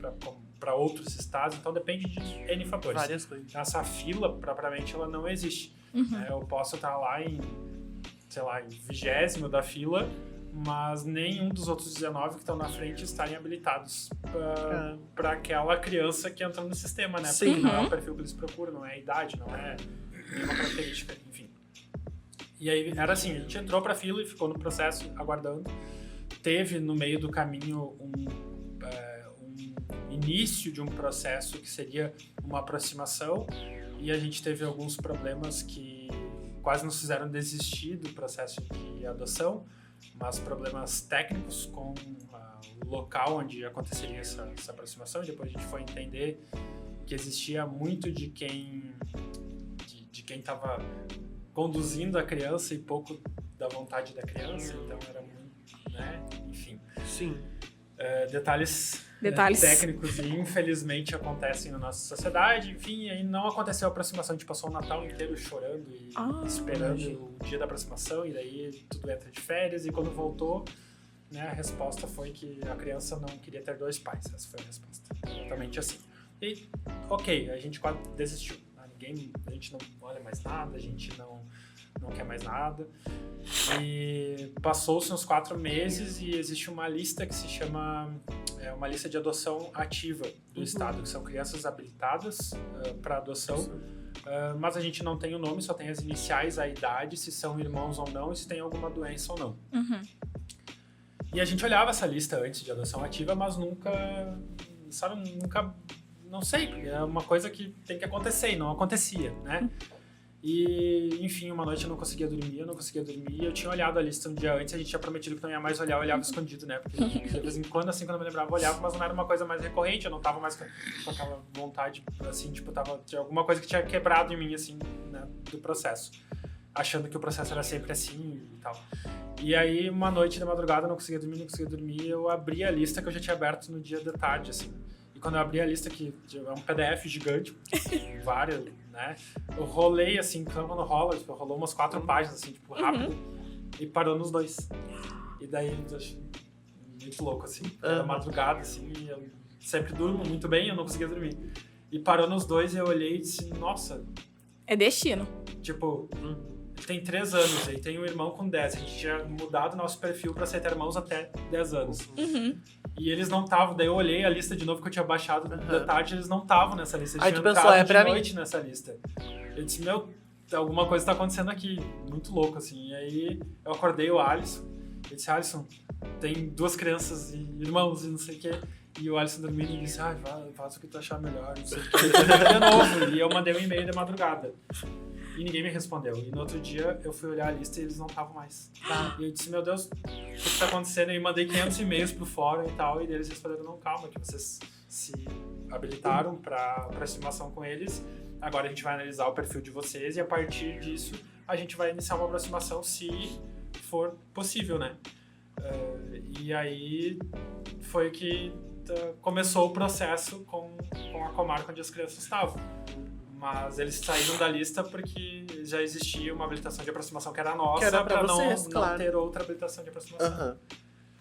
para outros estados. Então depende de N fatores. Várias coisas. Essa fila, propriamente, ela não existe. Eu posso estar lá em 20º da fila, mas nenhum dos outros 19 que estão na frente estarem habilitados para aquela criança que entra no sistema, né? Sim. Porque não é o perfil que eles procuram, não é a idade, não é nenhuma característica, enfim. E aí era assim, a gente entrou pra fila e ficou no processo aguardando. Teve no meio do caminho um início de um processo que seria uma aproximação, e a gente teve alguns problemas que quase nos fizeram desistir do processo de adoção, mas problemas técnicos com o local onde aconteceria essa aproximação. E depois a gente foi entender que existia muito de quem estava conduzindo a criança e pouco da vontade da criança, então era muito, né? Enfim. Sim. Detalhes. Técnicos e infelizmente acontecem na nossa sociedade. Enfim, aí não aconteceu a aproximação, a gente passou o Natal inteiro chorando e esperando o dia da aproximação, e daí tudo entra de férias, e quando voltou, né, a resposta foi que a criança não queria ter 2 pais. Essa foi a resposta, exatamente assim. E ok, a gente quase desistiu. A gente não olha mais nada, a gente não quer mais nada. E passou-se uns 4 meses e existe uma lista que se chama uma lista de adoção ativa do estado, que são crianças habilitadas para adoção, mas a gente não tem o nome, só tem as iniciais, a idade, se são irmãos ou não e se tem alguma doença ou não. E a gente olhava essa lista antes de adoção ativa, mas nunca, não sei, é uma coisa que tem que acontecer e não acontecia, né? E, enfim, uma noite eu não conseguia dormir, eu tinha olhado a lista um dia antes, a gente tinha prometido que não ia mais olhar, eu olhava escondido, né? Porque de vez em quando, assim, quando eu me lembrava, eu olhava, mas não era uma coisa mais recorrente, eu não tava mais com aquela vontade, assim, tipo, tinha alguma coisa que tinha quebrado em mim, assim, né, do processo. Achando que o processo era sempre assim e tal. E aí, uma noite de madrugada, eu não conseguia dormir, eu abri a lista que eu já tinha aberto no dia de tarde, assim. Quando eu abri a lista, que é um PDF gigante, várias, né? Eu rolei, assim, quando rola, tipo, rolou umas 4 páginas, assim, tipo, rápido, e parou nos 2. E daí, eu achei muito louco, assim. Era madrugada, assim, e eu sempre durmo muito bem, eu não conseguia dormir. E parou nos 2 e eu olhei e disse, nossa... É destino. Tipo, ele tem 3 anos, ele tem um irmão com 10. A gente tinha mudado nosso perfil pra aceitar irmãos até 10 anos. E eles não estavam, daí eu olhei a lista de novo que eu tinha baixado da tarde, eles não estavam nessa lista, eles Aí tinham tu pensou, entrado pra de mim. noite nessa lista. Eu disse, alguma coisa tá acontecendo aqui, muito louco, assim. E aí eu acordei o Alisson, eu disse, Alisson, tem 2 crianças e irmãos e não sei o quê. E o Alisson dormindo e disse, faz o que tu achar melhor, não sei o quê. De novo, e eu mandei um e-mail de madrugada. E ninguém me respondeu. E no outro dia eu fui olhar a lista e eles não estavam mais. E eu disse, meu Deus, o que tá acontecendo? E mandei 500 e-mails pro fórum e tal, e eles responderam, não, calma, que vocês se habilitaram pra aproximação com eles. Agora a gente vai analisar o perfil de vocês e a partir disso a gente vai iniciar uma aproximação se for possível, né? E aí foi que começou o processo com a comarca onde as crianças estavam. Mas eles saíram da lista porque já existia uma habilitação de aproximação que era nossa, que era pra vocês, não claro. ter outra habilitação de aproximação.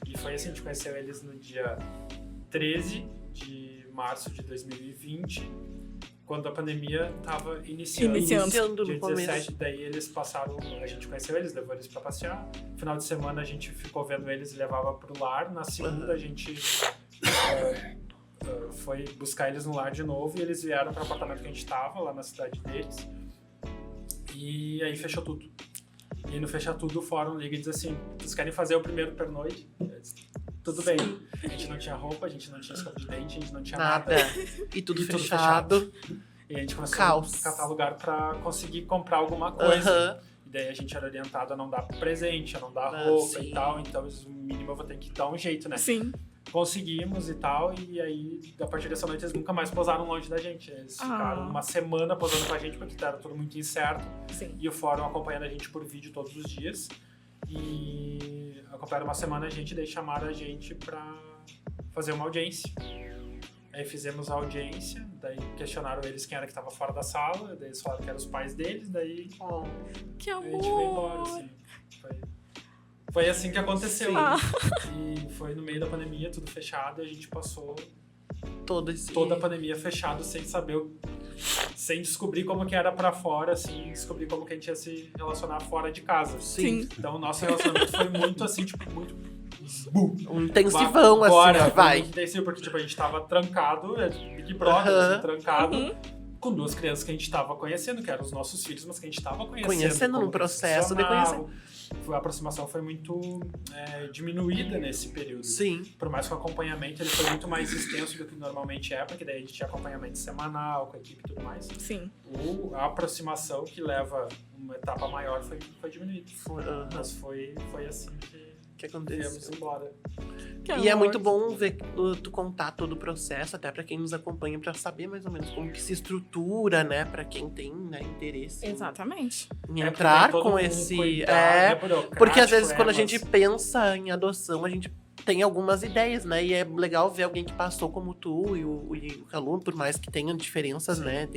E foi assim, a gente conheceu eles no dia 13 de março de 2020, quando a pandemia estava iniciando. Iniciando Dia no começo. 17, daí eles passaram, a gente conheceu eles, levou eles pra passear. No final de semana a gente ficou vendo eles e levava pro lar. Na segunda a gente foi buscar eles no lar de novo e eles vieram para o apartamento que a gente estava, lá na cidade deles. E aí fechou tudo. E no fechar tudo, o fórum liga e diz assim, vocês querem fazer o primeiro pernoite? Tudo bem. A gente não tinha roupa, a gente não tinha escova de dente, a gente não tinha nada. E tudo fechado. E a gente começou Caos. a catar lugar pra conseguir comprar alguma coisa. Aham. E daí a gente era orientado a não dar presente, a não dar roupa sim. e tal. Então, no mínimo, eu vou ter que dar um jeito, né? Sim. Conseguimos e tal. E aí, a partir dessa noite, eles nunca mais posaram longe da gente. Eles ficaram uma semana posando com a gente, porque era tudo muito incerto. Sim. E o fórum acompanhando a gente por vídeo todos os dias. E acompanharam uma semana a gente, daí chamaram a gente pra fazer uma audiência. Aí fizemos a audiência, daí questionaram eles quem era que estava fora da sala, daí eles falaram que eram os pais deles, daí Que a gente veio embora, amor! assim. Foi assim que aconteceu. Ah. E foi no meio da pandemia, tudo fechado, e a gente passou Toda toda a pandemia fechado, sem saber, sem descobrir como que era pra fora, assim, descobrir como que a gente ia se relacionar fora de casa. Sim. Então o nosso relacionamento foi muito assim, tipo, muito... um intensivão, Agora, assim, ó, vai. Muito intensivo, porque tipo, a gente tava trancado, Big Brother, assim, trancado, com duas crianças que a gente tava conhecendo, que eram os nossos filhos, mas que a gente tava conhecendo. No como processo de funcionavam. conhecer. A aproximação foi muito diminuída nesse período. Sim. Por mais que o acompanhamento ele foi muito mais extenso do que normalmente é, porque daí a gente tinha acompanhamento semanal, com a equipe e tudo mais. Sim. A aproximação que leva uma etapa maior foi diminuída. Mas foi assim Que viemos aconteceu. embora. Que E é amor. muito bom ver tu contar todo o processo, até pra quem nos acompanha, pra saber mais ou menos como que se estrutura, né? Pra quem tem, né, interesse Exatamente. em É, entrar porque tem todo com um esse. cuidado, burocrático, Porque às vezes quando a mas- gente pensa em adoção, a gente tem algumas ideias, né? E é legal ver alguém que passou como tu e o Calu, por mais que tenham diferenças, né?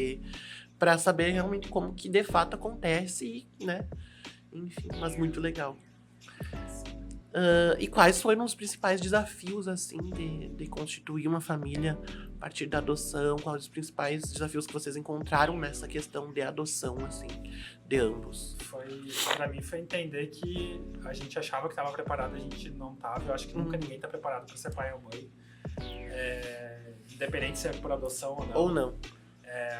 Pra saber realmente como que de fato acontece, né? Enfim, mas muito legal. E quais foram os principais desafios, assim, de constituir uma família a partir da adoção? Quais os principais desafios que vocês encontraram nessa questão de adoção, assim, de ambos? Pra mim foi entender que a gente achava que estava preparado, a gente não tava. Eu acho que nunca ninguém tá preparado para ser pai ou mãe. Independente se é por adoção ou não. Ou não?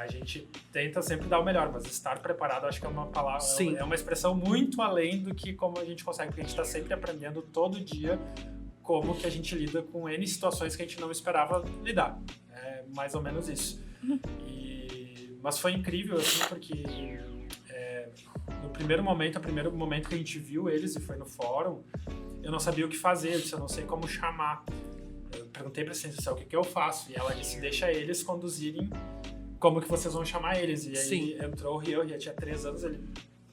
A gente tenta sempre dar o melhor, mas estar preparado acho que é uma palavra, Sim. é uma expressão muito além do que como a gente consegue, porque a gente tá sempre aprendendo todo dia como que a gente lida com N situações que a gente não esperava lidar. É mais ou menos isso. Mas foi incrível, assim, porque no primeiro momento que a gente viu eles e foi no fórum, eu não sabia o que fazer, eu disse, eu não sei como chamar. Eu perguntei pra ciência social o que eu faço, e ela disse, deixa eles conduzirem como que vocês vão chamar eles. E aí Sim. entrou o Rian tinha 3 anos, ele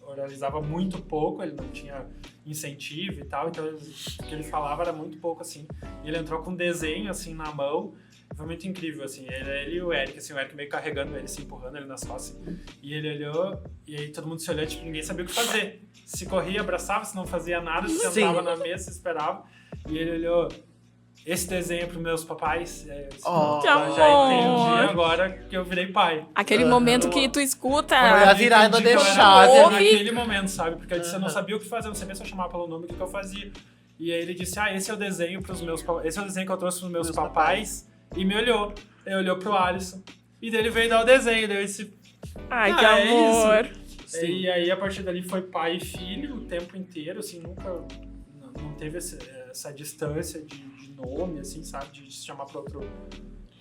oralizava muito pouco, ele não tinha incentivo e tal, então o que ele falava era muito pouco, assim. E ele entrou com um desenho, assim, na mão, foi muito incrível, assim. Ele e o Eric, assim, o Eric meio carregando ele, se empurrando ele nas costas. E ele olhou, e aí todo mundo se olhou, tipo, ninguém sabia o que fazer. Se corria, abraçava, se não fazia nada, se Sim. sentava na mesa, se esperava. E ele olhou... Esse desenho é pros meus papais. Oh, Que eu já amor! entendi agora que eu virei pai. Aquele momento que tu escuta. Foi a virada Eu entendi de que eu era chave. pai Ouve. naquele momento, sabe? Porque eu disse, eu não sabia o que fazer, eu não sabia se eu chamava pelo nome, o que eu fazia. E aí ele disse, esse é o desenho pros meus papais. Esse é o desenho que eu trouxe pros meus papais. E me olhou. Ele olhou pro Alisson. E daí ele veio dar o desenho. Daí eu disse, Ai, que é amor. Sim. E aí, a partir dali, foi pai e filho o tempo inteiro, assim, nunca... Não teve essa distância de nome, assim, sabe? De se chamar para outro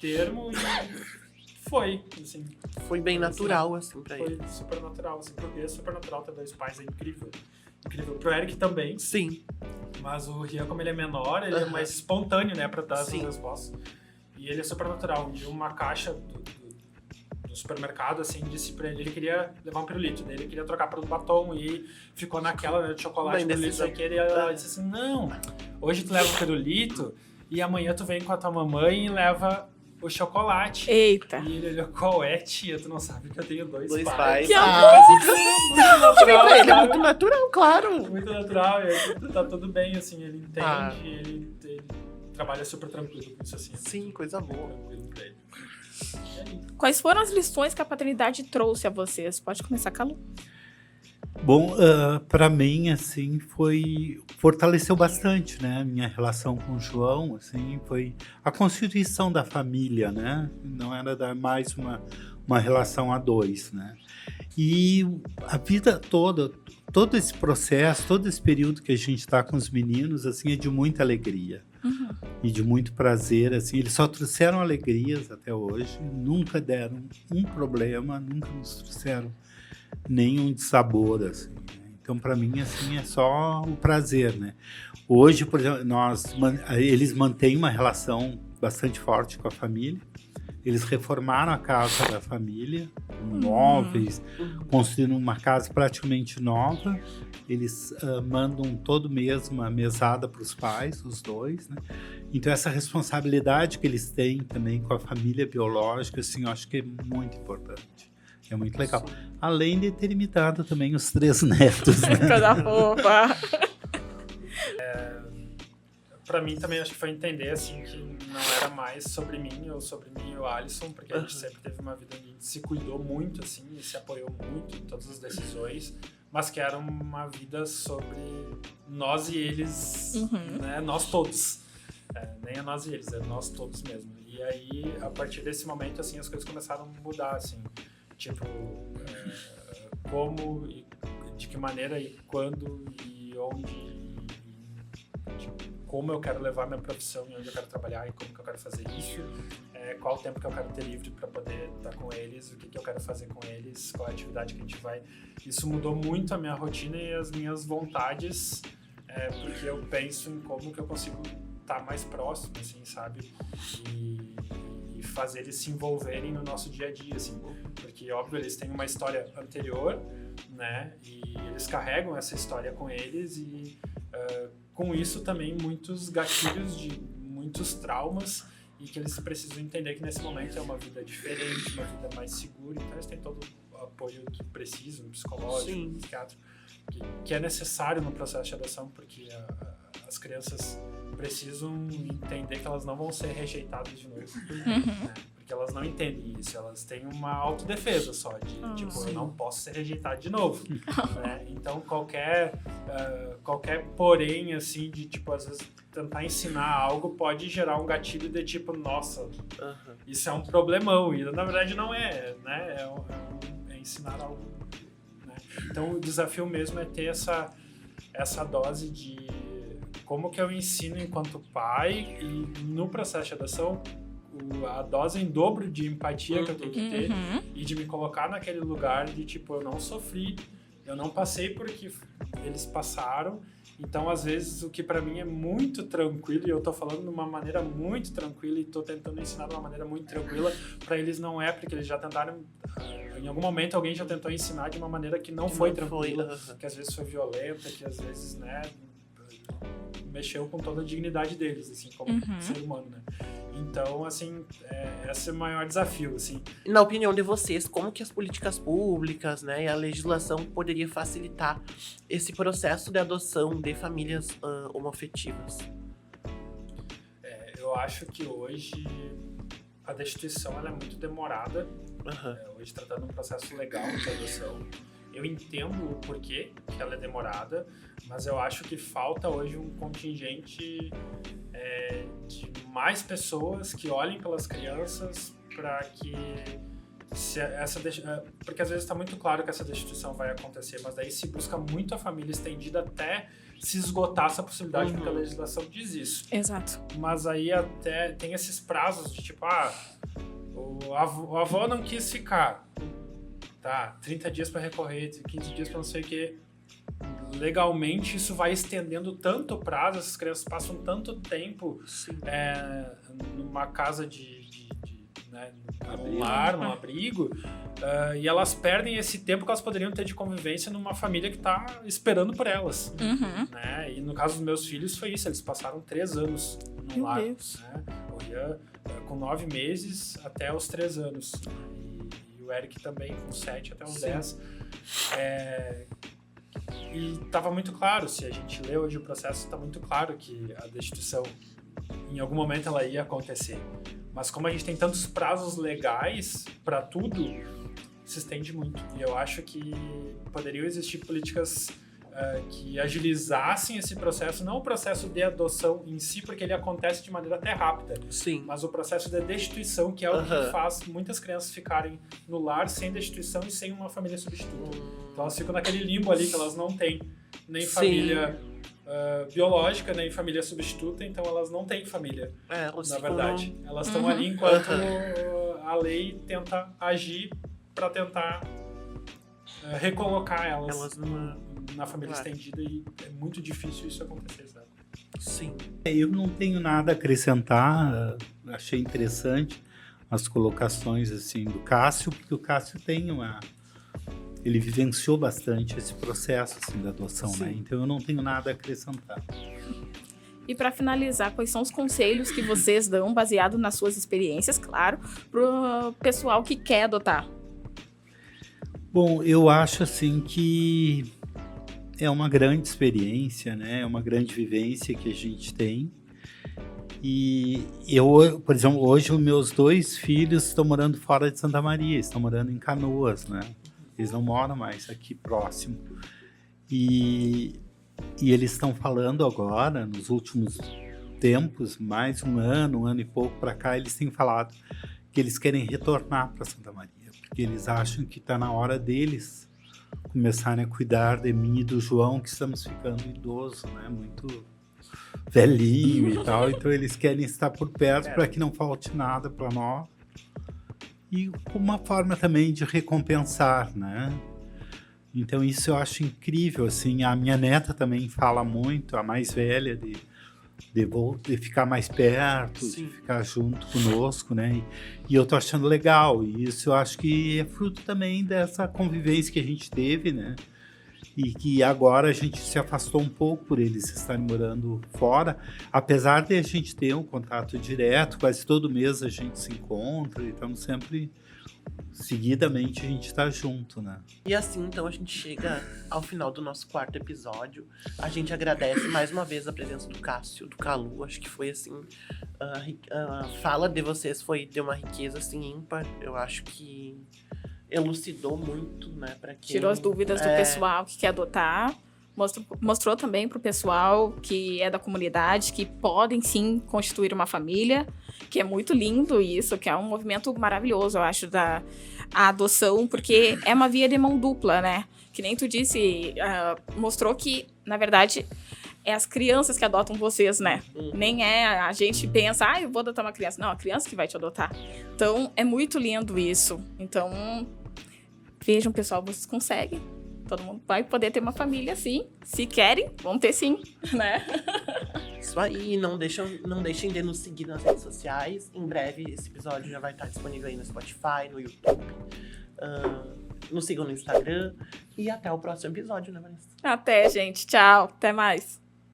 termo. E foi, assim. Foi bem natural, assim, pra ele. Foi super natural, assim. Porque é super natural ter 2 pais, é incrível. Incrível. Pro Eric também. Sim. Mas o Rian, como ele é menor, ele é mais espontâneo, né? Pra dar essas Sim. respostas. E ele é super natural. De uma caixa do supermercado, assim, disse pra ele queria levar um pirulito, daí ele queria trocar por um batom e ficou naquela, né, de chocolate, Bem pirulito, decisão. sem querer, ela disse assim, não, hoje tu leva o pirulito e amanhã tu vem com a tua mamãe e leva o chocolate. Eita. E ele olhou, qual é, tia? Tu não sabe que eu tenho 2 pais. Que Muito natural, Pra ele é sabe? muito natural, claro. Muito natural, e aí tá tudo bem, assim, ele entende, Ah. ele trabalha super tranquilo com isso, assim. Sim, coisa boa. Tranquilo pra ele. E aí? Quais foram as lições que a paternidade trouxe a vocês? Pode começar, Calu. Bom, para mim, assim, fortaleceu bastante, né? Minha relação com o João, assim, foi a constituição da família, né? Não era mais uma relação a 2, né? E a vida toda, todo esse processo, todo esse período que a gente está com os meninos, assim, é de muita alegria. E de muito prazer, assim. Eles só trouxeram alegrias até hoje, nunca deram um problema, nunca nos trouxeram nenhum dissabor, assim. Então, para mim, assim, é só o prazer, né? Hoje, por exemplo, eles mantêm uma relação bastante forte com a família. Eles reformaram a casa da família, móveis, construíram uma casa praticamente nova. Eles mandam todo mês uma mesada para os pais, os dois, né? Então, essa responsabilidade que eles têm também com a família biológica, assim, eu acho que é muito importante. É muito legal. Sim. Além de ter imitado também os 3 netos, né? Coisa fofa. Pra mim também acho que foi entender assim que não era mais sobre mim ou sobre mim e o Alisson, porque a gente sempre teve uma vida onde a gente se cuidou muito assim e se apoiou muito em todas as decisões, mas que era uma vida sobre nós e eles, né? Nós todos. Nem a nós e eles, é nós todos mesmo. E aí, a partir desse momento, assim, as coisas começaram a mudar, assim. Tipo, como, e de que maneira, e quando, e onde, como eu quero levar minha profissão e onde eu quero trabalhar e como que eu quero fazer isso, qual o tempo que eu quero ter livre para poder estar com eles, o que eu quero fazer com eles, qual a atividade que a gente vai... Isso mudou muito a minha rotina e as minhas vontades, porque eu penso em como que eu consigo estar mais próximo, assim, sabe? E fazer eles se envolverem no nosso dia a dia, assim, porque, óbvio, eles têm uma história anterior, né? E eles carregam essa história com eles e... com isso também muitos gatilhos de muitos traumas e que eles precisam entender que nesse momento é uma vida diferente, uma vida mais segura, então eles têm todo o apoio que precisam, psicológico, psiquiátrico, que é necessário no processo de adoção, porque as crianças precisam entender que elas não vão ser rejeitadas de novo, né? Porque elas não entendem isso, elas têm uma autodefesa só, de tipo, eu não posso ser rejeitado de novo, né? Então qualquer porém, assim, de tipo, às vezes tentar ensinar algo pode gerar um gatilho de tipo, nossa, isso é um problemão, e na verdade não é, né? É ensinar algo, né? Então o desafio mesmo é ter essa dose de como que eu ensino enquanto pai e no processo de adoção a dose em dobro de empatia que eu tenho que ter e de me colocar naquele lugar de tipo, eu não sofri, eu não passei por que eles passaram, então às vezes o que pra mim é muito tranquilo, e eu tô falando de uma maneira muito tranquila e tô tentando ensinar de uma maneira muito tranquila, pra eles não é, porque eles já tentaram, em algum momento alguém já tentou ensinar de uma maneira que não foi tranquila, que às vezes foi violenta, que às vezes, né, mexeu com toda a dignidade deles, assim, como ser humano, né? Então, assim, esse é o maior desafio, assim. Na opinião de vocês, como que as políticas públicas, né, e a legislação poderia facilitar esse processo de adoção de famílias homoafetivas? Eu acho que hoje a destituição ela é muito demorada, hoje tratando um processo legal de adoção. Eu entendo o porquê que ela é demorada, mas eu acho que falta hoje um contingente de mais pessoas que olhem pelas crianças para que porque às vezes está muito claro que essa destituição vai acontecer, mas daí se busca muito a família estendida até se esgotar essa possibilidade, porque a legislação diz isso. Exato. Mas aí até tem esses prazos de tipo, o avô não quis ficar. Tá, 30 dias para recorrer, 15 dias para não sei o que. Legalmente, isso vai estendendo tanto o prazo, essas crianças passam tanto tempo numa casa né, num lar, num abrigo, e elas perdem esse tempo que elas poderiam ter de convivência numa família que está esperando por elas. Né? E no caso dos meus filhos foi isso, eles passaram 3 anos no lar. Né? Com 9 meses até os 3 anos. O Eric também, com 7 até uns 10. E estava muito claro, se a gente lê hoje o processo, está muito claro que a destituição, em algum momento, ela ia acontecer. Mas como a gente tem tantos prazos legais para tudo, se estende muito. E eu acho que poderiam existir políticas que agilizassem esse processo, não o processo de adoção em si, porque ele acontece de maneira até rápida, Sim. mas o processo de destituição, que é o que faz muitas crianças ficarem no lar sem destituição e sem uma família substituta. Então elas ficam naquele limbo ali que elas não têm nem família biológica, nem família substituta, então elas não têm família, na verdade. Elas estão ali enquanto a lei tenta agir para tentar recolocar elas na família estendida, e é muito difícil isso acontecer, sabe? Sim. Eu não tenho nada a acrescentar, achei interessante as colocações assim do Cássio, porque o Cássio ele vivenciou bastante esse processo assim, da adoção, né? Então eu não tenho nada a acrescentar. E para finalizar, quais são os conselhos que vocês dão, baseado nas suas experiências, claro, pro pessoal que quer adotar? Bom, eu acho assim que é uma grande experiência, né? É uma grande vivência que a gente tem. E eu, por exemplo, hoje os meus 2 filhos estão morando fora de Santa Maria, estão morando em Canoas, né? Eles não moram mais aqui próximo. E eles estão falando agora, nos últimos tempos, mais um ano e pouco para cá, eles têm falado que eles querem retornar para Santa Maria, porque eles acham que está na hora deles começarem a cuidar de mim e do João, que estamos ficando idoso, né? Muito velhinho e tal. Então eles querem estar por perto para que não falte nada para nós. E uma forma também de recompensar, né? Então isso eu acho incrível, assim. A minha neta também fala muito, a mais velha, de ficar mais perto, de ficar junto conosco, né? E eu tô achando legal. E isso eu acho que é fruto também dessa convivência que a gente teve, né? E que agora a gente se afastou um pouco por eles estarem morando fora, apesar de a gente ter um contato direto, quase todo mês a gente se encontra e estamos sempre, seguidamente a gente está junto, né? E assim, então, a gente chega ao final do nosso 4º episódio. A gente agradece mais uma vez a presença do Cássio, do Calu. Acho que foi assim, a fala de vocês de uma riqueza assim ímpar. Eu acho que elucidou muito, né, para quem... Tirou as dúvidas do pessoal que quer adotar, mostrou também pro pessoal que é da comunidade que podem sim constituir uma família, que é muito lindo isso, que é um movimento maravilhoso, eu acho, a adoção, porque é uma via de mão dupla, né? Que nem tu disse, mostrou que, na verdade, é as crianças que adotam vocês, né? Nem é a gente pensa, eu vou adotar uma criança. Não, a criança que vai te adotar. Então, é muito lindo isso. Então, vejam, pessoal, vocês conseguem. Todo mundo vai poder ter uma família, sim. Se querem, vão ter sim, né? Isso aí, não deixem de nos seguir nas redes sociais. Em breve, esse episódio já vai estar disponível aí no Spotify, no YouTube. Nos sigam no Instagram. E até o próximo episódio, né, Vanessa? Até, gente. Tchau. Até mais.